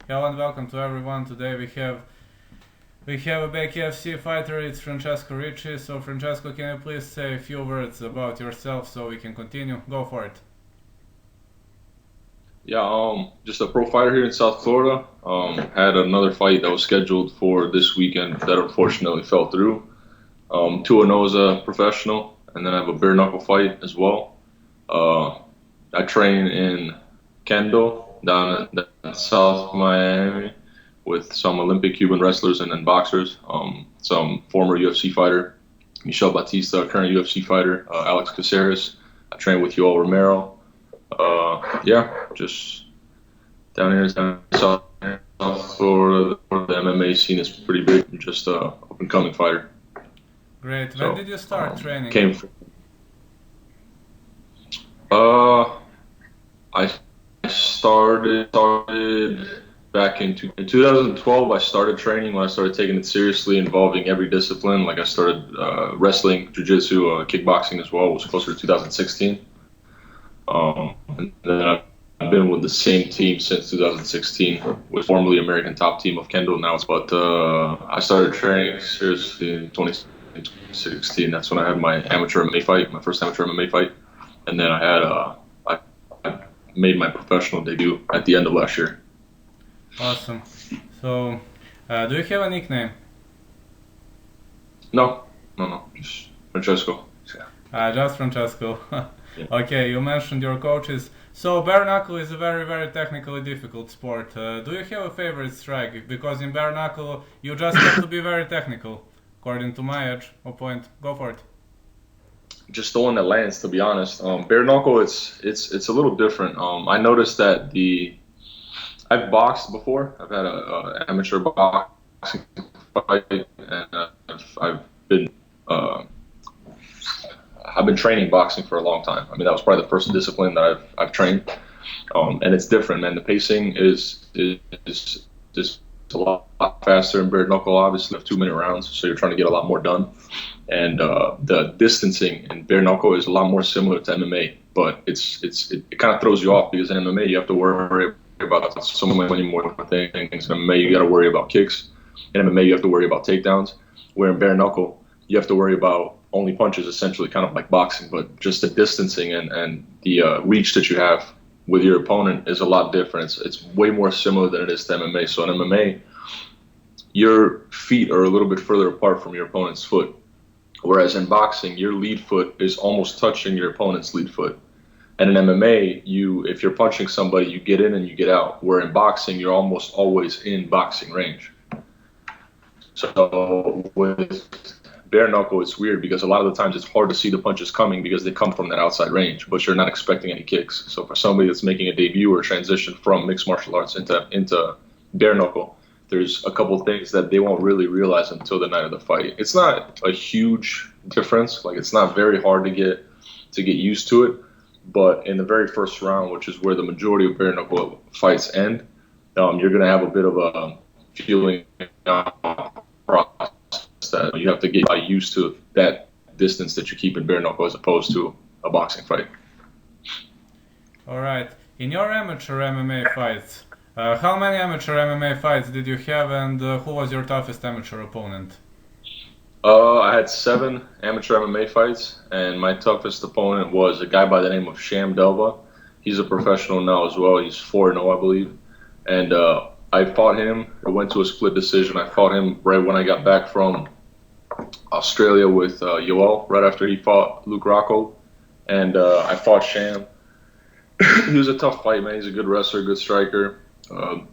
Hello and welcome to everyone. Today we have a Bkfc fighter. It's Francesco Ricchi. So Francesco, can you please say a few words about yourself so we can continue? Go for it. Yeah, just a pro fighter here in South Florida. Had another fight that was scheduled for this weekend that unfortunately fell through. 2-0 as a professional, and then I have a bare knuckle fight as well. Uh, I train in Kendall down in South Miami with some Olympic Cuban wrestlers and then boxers. Some former UFC fighter, Michel Batista, current UFC fighter, Alex Caceres. I train with Yoel Romero. Yeah, just down here in South Florida, the MMA scene is pretty big. I'm just a up and coming fighter. Great. When So did you start training? came from, uh I started back in 2012. I started training when I started taking it seriously, involving every discipline. Like I started wrestling, jiu-jitsu, kickboxing as well. It was closer to 2016. And then I've been with the same team since 2016, with formerly American Top Team of Kendall. Now, but I started training seriously in 2016. That's when I had my amateur MMA fight, my first amateur MMA fight, and then I made my professional debut at the end of last year. Awesome. So, do you have a nickname? No, just Francesco. Just Francesco. Yeah. Okay, you mentioned your coaches. So bare knuckle is a very, very technically difficult sport. Do you have a favorite strike? Because in bare knuckle you just have to be very technical, according to my edge or point. Go for it. Just the one that lands, to be honest. Bare knuckle, it's a little different. I noticed that I've boxed before. I've had a amateur boxing fight, and I've been uh, I've been training boxing for a long time. I mean, that was probably the first discipline that I've trained, and it's different, man. The pacing is just a lot faster in bare knuckle. Obviously, you have 2 minute rounds, so you're trying to get a lot more done. And the distancing in bare knuckle is a lot more similar to MMA, but it kind of throws you off because in MMA you have to worry about so many more things. In MMA you got to worry about kicks. In MMA you have to worry about takedowns. Where in bare knuckle you have to worry about only punches, essentially, kind of like boxing, but just the distancing and the reach that you have with your opponent is a lot different. It's way more similar than it is to MMA. So in MMA, your feet are a little bit further apart from your opponent's foot, whereas in boxing, your lead foot is almost touching your opponent's lead foot. And in MMA, if you're punching somebody, you get in and you get out. Where in boxing, you're almost always in boxing range. So with bare knuckle, it's weird because a lot of the times it's hard to see the punches coming because they come from that outside range, but you're not expecting any kicks. So for somebody that's making a debut or transition from mixed martial arts into bare knuckle, there's a couple things that they won't really realize until the night of the fight. It's not a huge difference. Like, it's not very hard to get used to it, but in the very first round, which is where the majority of bare knuckle fights end, you're going to have a bit of a feeling process that you have to get used to that distance that you keep in bare knuckle as opposed to a boxing fight. All right. In your amateur MMA fights, how many amateur MMA fights did you have, and who was your toughest amateur opponent? I had 7 amateur MMA fights, and my toughest opponent was a guy by the name of Sham Delva. He's a professional now as well. He's 4-0, I believe. And I fought him. It went to a split decision. I fought him right when I got back from Australia with Yoel, right after he fought Luke Rocco. And I fought Sham. He was a tough fight, man. He's a good wrestler, good striker,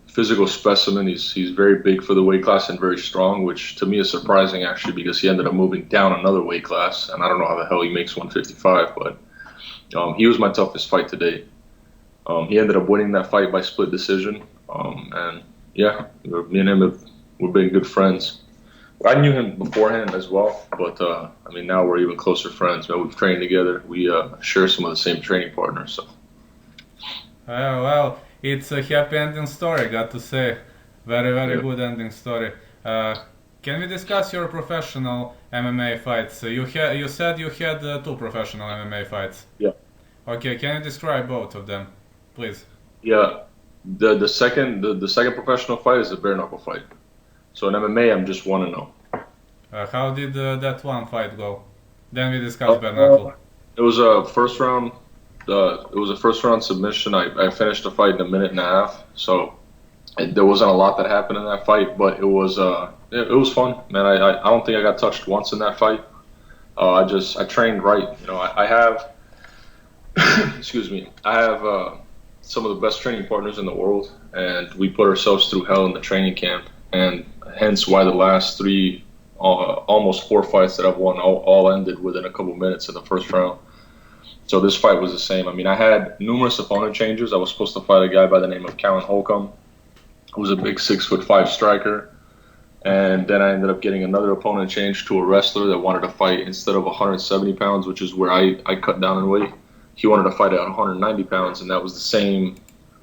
physical specimen. He's very big for the weight class and very strong, which to me is surprising, actually, because he ended up moving down another weight class. And I don't know how the hell he makes 155, but he was my toughest fight to date. He ended up winning that fight by split decision. And yeah, me and him we've been good friends. I knew him beforehand as well, but I mean, now we're even closer friends. Man, we've trained together. We share some of the same training partners. So Well, it's a happy ending story, got to say. Very, very yeah, good ending story. Can we discuss your professional MMA fights? You said you had 2 professional MMA fights. yeah, Okay, can you describe both of them, please? yeah. The second professional fight is a bare knuckle fight. So in MMA, I'm just 1-0. How did that one fight go? Then we discussed bare Uh, knuckle. it was a first round. It was a first round submission. I finished the fight in a minute and a half. So there wasn't a lot that happened in that fight, but it was fun, man. I don't think I got touched once in that fight. I trained right. I have excuse me. I have some of the best training partners in the world, and we put ourselves through hell in the training camp, and hence why the last three, almost four fights that I've won all ended within a couple minutes in the first round. So this fight was the same. I mean, I had numerous opponent changes. I was supposed to fight a guy by the name of Callan Holcomb, who was a big 6'5" striker. And then I ended up getting another opponent change to a wrestler that wanted to fight instead of 170 pounds, which is where I cut down in weight. He wanted to fight at 190 pounds, and that was the same.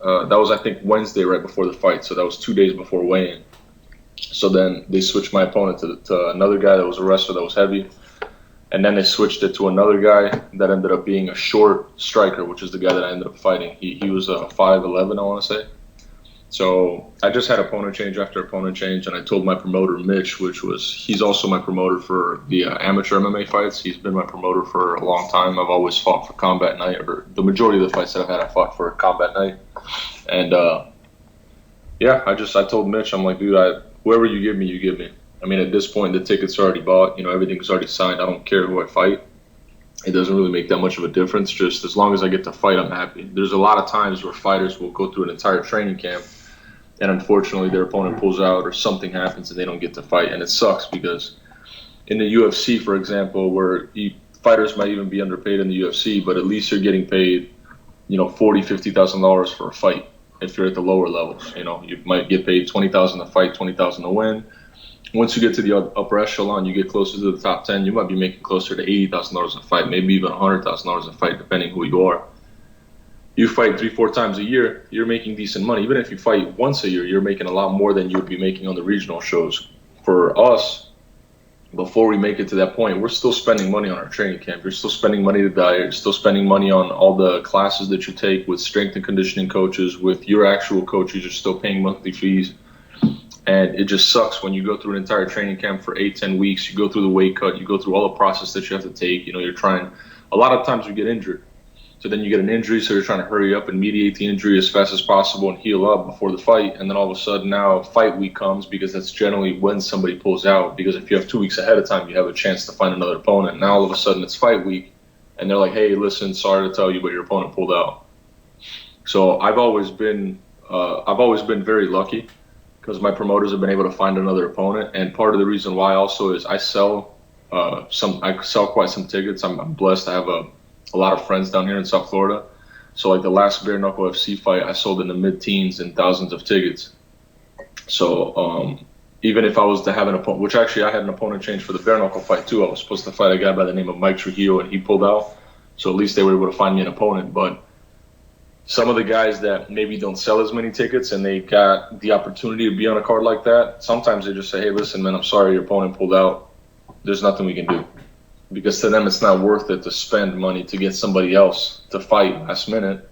That was, I think, Wednesday right before the fight, so that was 2 days before weigh-in. So then they switched my opponent to another guy that was a wrestler that was heavy, and then they switched it to another guy that ended up being a short striker, which is the guy that I ended up fighting. He was 5'11", I want to say. So I just had opponent change after opponent change, and I told my promoter, Mitch, he's also my promoter for the amateur MMA fights. He's been my promoter for a long time. I've always fought for Combat Night, or the majority of the fights that I've had, I fought for Combat Night. And yeah, I told Mitch, I'm like, dude, whoever you give me, you give me. I mean, at this point, the tickets are already bought. Everything's already signed. I don't care who I fight. It doesn't really make that much of a difference. Just as long as I get to fight, I'm happy. There's a lot of times where fighters will go through an entire training camp, and unfortunately their opponent pulls out or something happens and they don't get to fight, and it sucks because in the UFC, for example, where fighters might even be underpaid in the UFC, but at least you're getting paid, $40,000-$50,000 for a fight. If you're at the lower levels, you might get paid $20,000 a fight, $20,000 a win. Once you get to the upper echelon, you get closer to the top 10, you might be making closer to $80,000 a fight, maybe even $100,000 a fight, depending who you are. You fight 3-4 times a year, you're making decent money. Even if you fight once a year, you're making a lot more than you would be making on the regional shows. For us, before we make it to that point, we're still spending money on our training camp. You're still spending money to diet. You're still spending money on all the classes that you take with strength and conditioning coaches, with your actual coaches. You're still paying monthly fees. And it just sucks when you go through an entire training camp for 8-10 weeks. You go through the weight cut. You go through all the process that you have to take. You're trying. A lot of times you get injured. So then you get an injury, so you're trying to hurry up and mediate the injury as fast as possible and heal up before the fight. And then all of a sudden now fight week comes, because that's generally when somebody pulls out. Because if you have 2 weeks ahead of time, you have a chance to find another opponent. Now all of a sudden it's fight week, and they're like, hey, listen, sorry to tell you, but your opponent pulled out. So I've always been very lucky, because my promoters have been able to find another opponent. And part of the reason why also is I sell quite some tickets. I'm blessed to have a lot of friends down here in South Florida. So like the last Bare Knuckle FC fight, I sold in the mid-teens and thousands of tickets. So even if I was to have an opponent, which actually I had an opponent change for the Bare Knuckle fight too. I was supposed to fight a guy by the name of Mike Trujillo, and he pulled out. So at least they were able to find me an opponent. But some of the guys that maybe don't sell as many tickets and they got the opportunity to be on a card like that, sometimes they just say, hey, listen, man, I'm sorry your opponent pulled out. There's nothing we can do. Because to them, it's not worth it to spend money to get somebody else to fight last minute,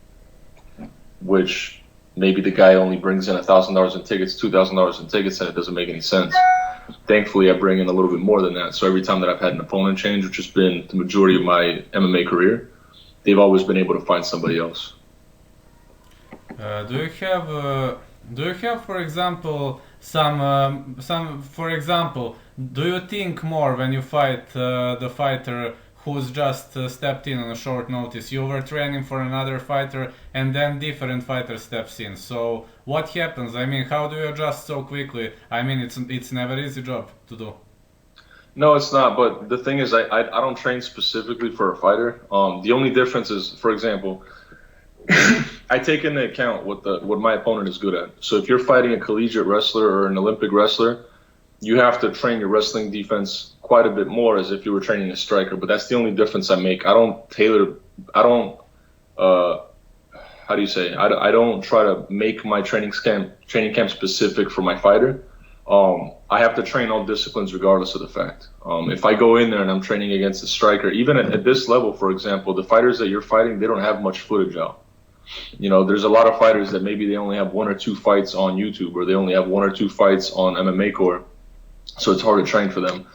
which maybe the guy only brings in $1,000 in tickets, $2,000 in tickets, and it doesn't make any sense. Thankfully, I bring in a little bit more than that. So every time that I've had an opponent change, which has been the majority of my MMA career, they've always been able to find somebody else. Do you have, for example, for example, do you think more when you fight the fighter who's just stepped in on a short notice? You were training for another fighter, and then different fighter steps in. So what happens? I mean, how do you adjust so quickly? I mean, it's never easy job to do. No, it's not. But the thing is, I don't train specifically for a fighter. The only difference is, for example, I take into account what my opponent is good at. So if you're fighting a collegiate wrestler or an Olympic wrestler, you have to train your wrestling defense quite a bit more as if you were training a striker. But that's the only difference I make. I don't, how do you say? I don't try to make my training camp specific for my fighter. I have to train all disciplines regardless of the fact. If I go in there and I'm training against a striker, even at this level, for example, the fighters that you're fighting, they don't have much footage out. There's a lot of fighters that maybe they only have one or two fights on YouTube, or they only have one or two fights on MMA Core, so it's hard to train for them.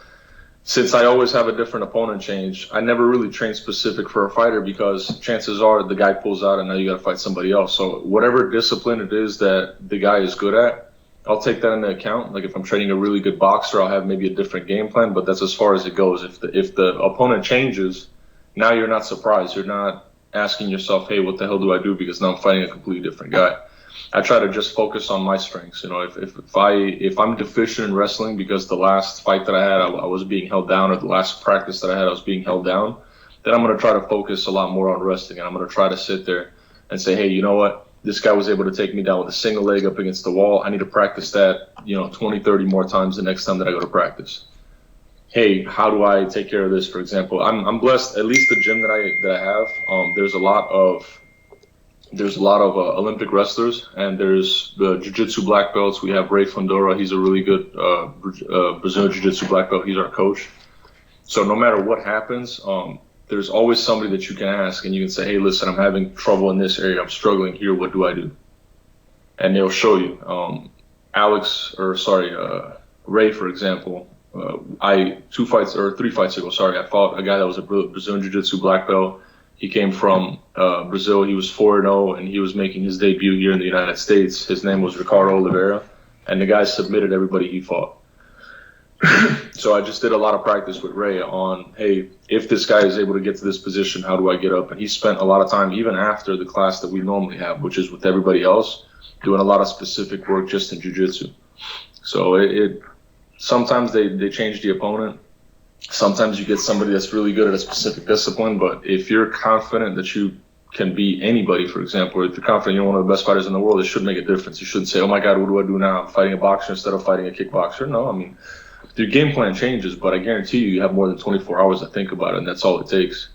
Since I always have a different opponent change, I never really train specific for a fighter, because chances are the guy pulls out and now you got to fight somebody else. So whatever discipline it is that the guy is good at, I'll take that into account. Like if I'm training a really good boxer, I'll have maybe a different game plan, but that's as far as it goes. If the opponent changes, now you're not surprised. You're not asking yourself, hey, what the hell do I do? Because now I'm fighting a completely different guy. I try to just focus on my strengths. If I'm deficient in wrestling because the last fight that I had, I was being held down, or the last practice that I had, I was being held down, then I'm going to try to focus a lot more on wrestling. And I'm going to try to sit there and say, hey, you know what? This guy was able to take me down with a single leg up against the wall. I need to practice that, 20, 30 more times the next time that I go to practice. Hey, how do I take care of this? For example, I'm blessed. At least the gym that I have, there's a lot of Olympic wrestlers, and there's the jiu-jitsu black belts. We have Ray Fundora. He's a really good Brazilian jiu-jitsu black belt. He's our coach. So no matter what happens, there's always somebody that you can ask, and you can say, hey, listen, I'm having trouble in this area. I'm struggling here. What do I do? And they'll show you. Ray, for example, 3 fights ago, I fought a guy that was a Brazilian jiu-jitsu black belt. He came from Brazil. He was 4-0, and he was making his debut here in the United States. His name was Ricardo Oliveira, and the guy submitted everybody he fought. So I just did a lot of practice with Ray on, hey, if this guy is able to get to this position, how do I get up? And he spent a lot of time, even after the class that we normally have, which is with everybody else, doing a lot of specific work just in jiu-jitsu. So sometimes they change the opponent. Sometimes you get somebody that's really good at a specific discipline, but if you're confident that you can beat anybody, for example, if you're confident you're one of the best fighters in the world, it should make a difference. You shouldn't say, oh my God, what do I do now? I'm fighting a boxer instead of fighting a kickboxer. No, I mean, your game plan changes, but I guarantee you have more than 24 hours to think about it, and that's all it takes.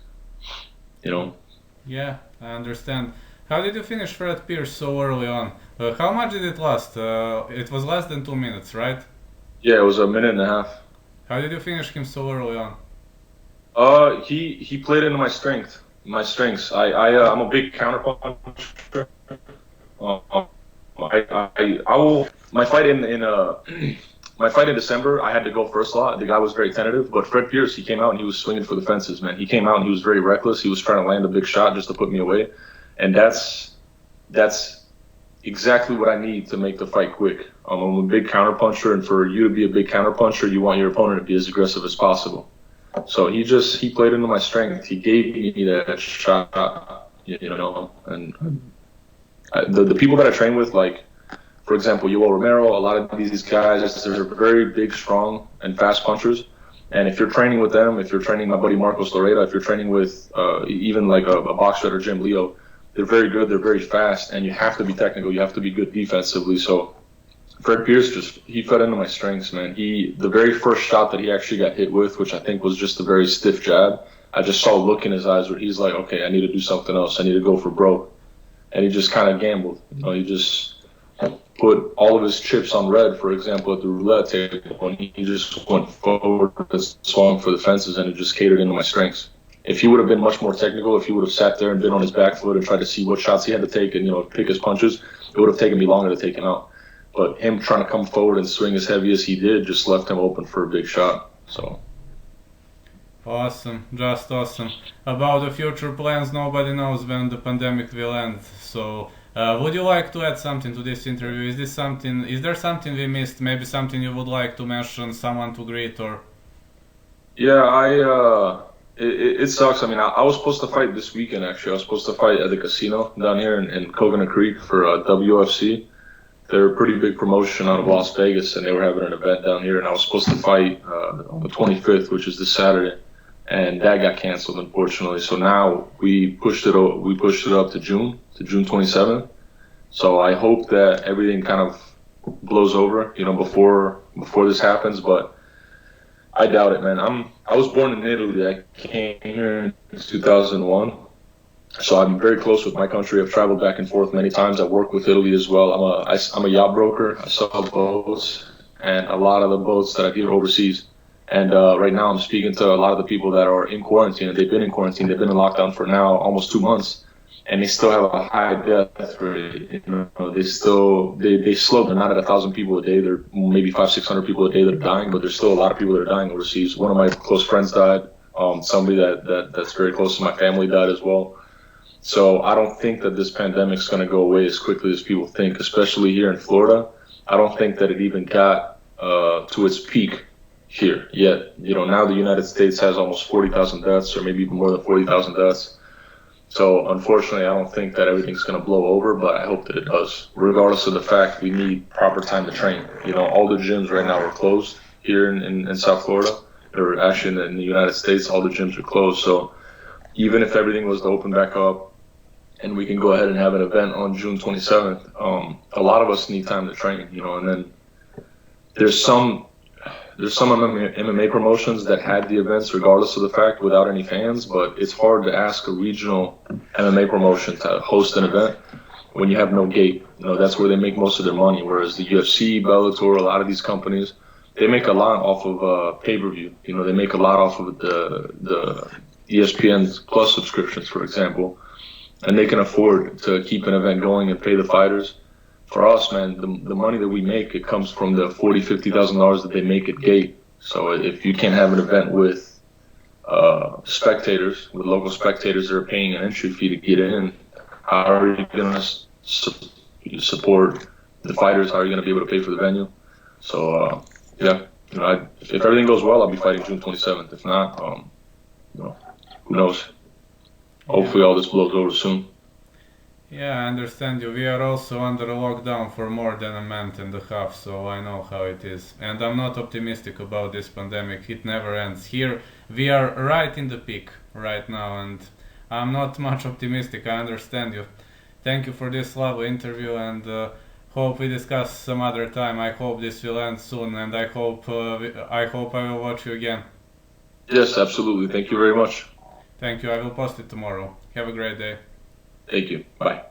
Yeah, I understand. How did you finish Fred Pierce so early on? How much did it last? It was less than 2 minutes, right? Yeah, it was a minute and a half. How did you finish him so early on? He played into my strengths. I'm a big counterpuncher. My fight in December, I had to go first a lot. The guy was very tentative, but Fred Pierce, he came out and he was swinging for the fences, man. He came out and he was very reckless. He was trying to land a big shot just to put me away, and that's exactly what I need to make the fight quick. I'm a big counterpuncher, and for you to be a big counterpuncher, you want your opponent to be as aggressive as possible. So he played into my strength. He gave me that shot, and the people that I train with, like, for example, Yoel Romero, a lot of these guys, they're very big, strong, and fast punchers. And if you're training with them, if you're training my buddy Marcos Loreda, if you're training with even like a boxer or Jim Leo, they're very good, they're very fast, and you have to be technical, you have to be good defensively. So Fred Pierce he fed into my strengths, man. The very first shot that he actually got hit with, which I think was just a very stiff jab, I just saw a look in his eyes where he's like, okay, I need to do something else. I need to go for broke. And he just kind of gambled. He just put all of his chips on red, for example, at the roulette table, and he just went forward and swung for the fences, and it just catered into my strengths. If he would have been much more technical, if he would have sat there and been on his back foot and tried to see what shots he had to take and, pick his punches, it would have taken me longer to take him out. But him trying to come forward and swing as heavy as he did just left him open for a big shot. So. Awesome, just awesome. About the future plans, nobody knows when the pandemic will end. So, would you like to add something to this interview? Is there something we missed? Maybe something you would like to mention, someone to greet, or? Yeah, it sucks. I mean, I was supposed to fight this weekend, actually. I was supposed to fight at the casino down here in Coconut Creek for WFC. They're a pretty big promotion out of Las Vegas, and they were having an event down here, and I was supposed to fight on the 25th, which is this Saturday, and that got canceled, unfortunately. So now we pushed it up to June 27th. So I hope that everything kind of blows over, before this happens, but I doubt it, man. I was born in Italy. I came here in 2001. So I'm very close with my country. I've traveled back and forth many times. I work with Italy as well. I'm a yacht broker. I sell boats, and a lot of the boats that I deal overseas. And right now I'm speaking to a lot of the people that are in quarantine. They've been in quarantine. They've been in lockdown for now almost 2 months. and they still have a high death rate. They slow. They're not at 1,000 people a day. They're maybe 500-600 people a day that are dying, but there's still a lot of people that are dying overseas. One of my close friends died. Somebody that's very close to my family died as well. So I don't think that this pandemic's going to go away as quickly as people think, especially here in Florida. I don't think that it even got to its peak here yet. Now the United States has almost 40,000 deaths, or maybe even more than 40,000 deaths. So unfortunately, I don't think that everything's going to blow over, but I hope that it does. Regardless of the fact, we need proper time to train. All the gyms right now are closed here in South Florida, or actually in the United States. All the gyms are closed. So even if everything was to open back up, and we can go ahead and have an event on June 27th. A lot of us need time to train, and then there's some MMA promotions that had the events regardless of the fact without any fans, but it's hard to ask a regional MMA promotion to host an event when you have no gate. That's where they make most of their money, whereas the UFC, Bellator, a lot of these companies, they make a lot off of pay-per-view. They make a lot off of the ESPN Plus subscriptions, for example. And they can afford to keep an event going and pay the fighters. For us, man, the money that we make, it comes from the $40,000-$50,000 that they make at gate. So if you can't have an event with spectators, with local spectators that are paying an entry fee to get in, how are you going to support the fighters? How are you going to be able to pay for the venue? So if everything goes well, I'll be fighting June 27th. If not, who knows? Hopefully all this blows over soon. Yeah, I understand you. We are also under a lockdown for more than a month and a half, so I know how it is. And I'm not optimistic about this pandemic. It never ends. Here, we are right in the peak right now, and I'm not much optimistic. I understand you. Thank you for this lovely interview, and hope we discuss some other time. I hope this will end soon, and I hope I will watch you again. Yes, absolutely. Thank you very much. Thank you. I will post it tomorrow. Have a great day. Thank you. Bye.